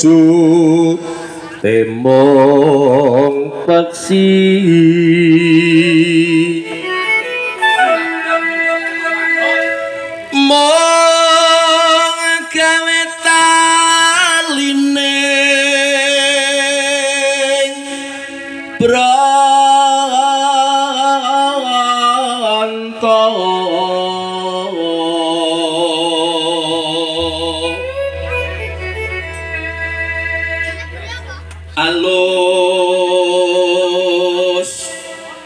bojo temong peksi mong gawe taline bronto alus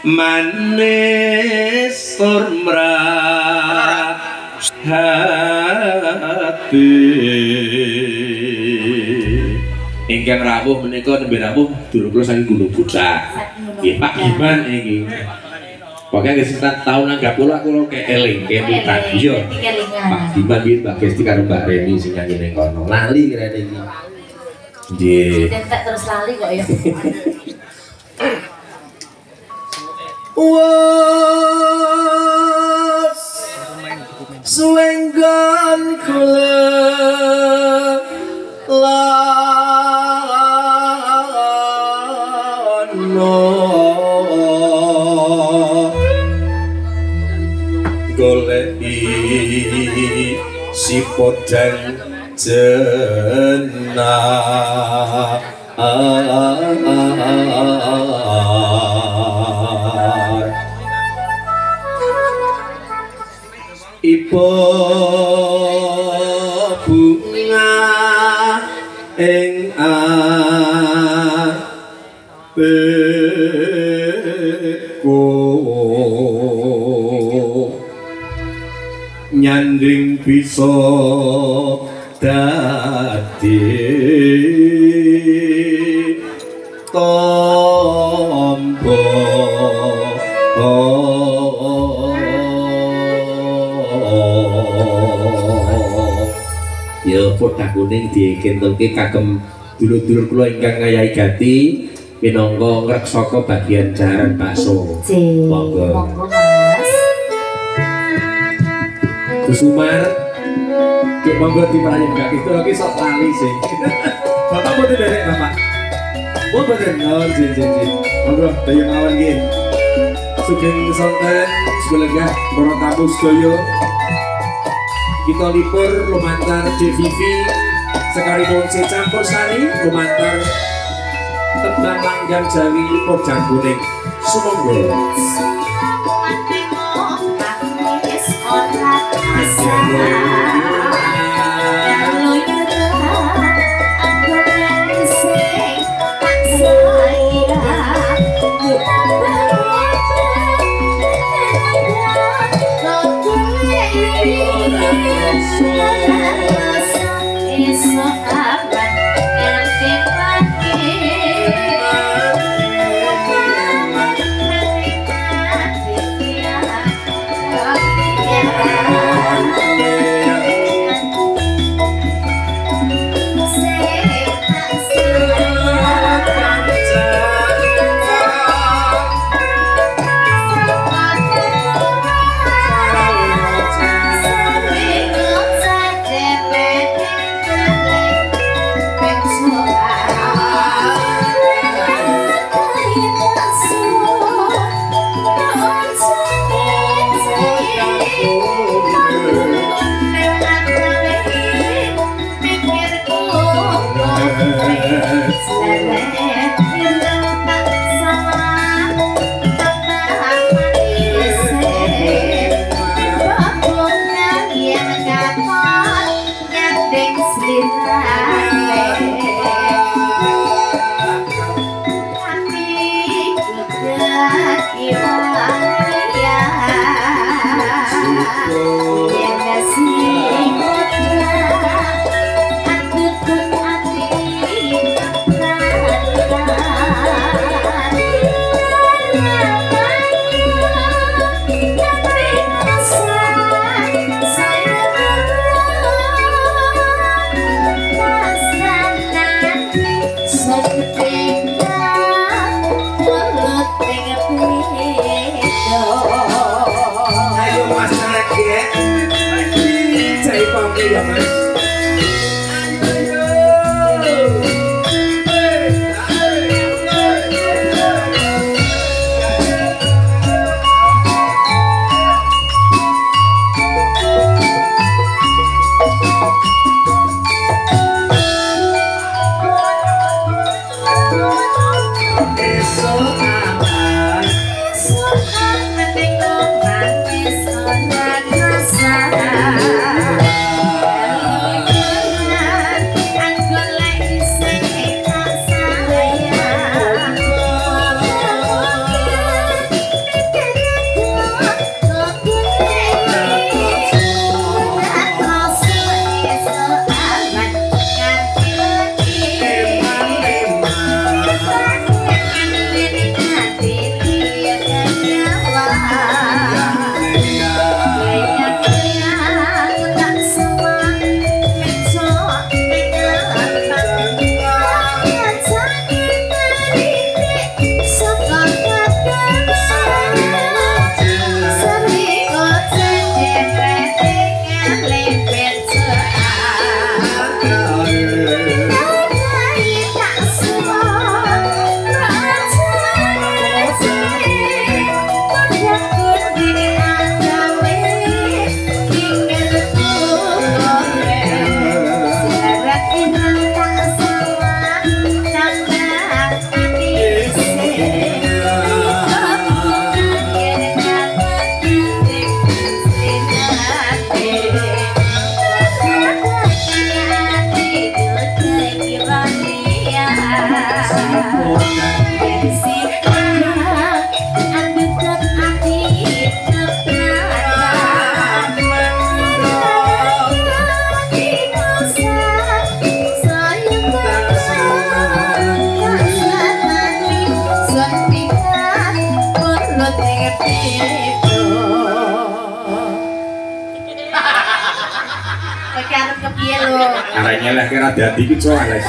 manis turmra hati ingkang rawuh menika nembe rawuh dulur kula saking Gunung Bucah nggih Pak Giman iki pokoke wis tahun nanggap kula keeling kemutan iya Pak Giman iki Mbak Gesti karo Mbak Reni sing nyanyi ning kono lali kirene iki nggih entek terus lali kok ya was suenggan kula lano goleki si podang jenah ipo bunga ing apeku nyanding bisa dadi tombo ya podang kuning dikentelke kagem dulur-dulur kula ingkang ngayahi gati minangka ngreksaka bagian jaran bakso. Monggo. Monggo Mas. Kusumar. Ki monggo diparing gak itu lagi sok lali sih. Bapak mboten derek Bapak. Mboten nggih nggih. Monggo daya awan nggih. Sugeng sonten sebelah para tamu sedaya. Kita lipur lumantar DVV sekalipun campur sari lumantar tembang Langgang Jawi podang kuning sumangga Mas. Kowe arep kepiye lho? Arek nyeleh kira dadi iki cowok Ales.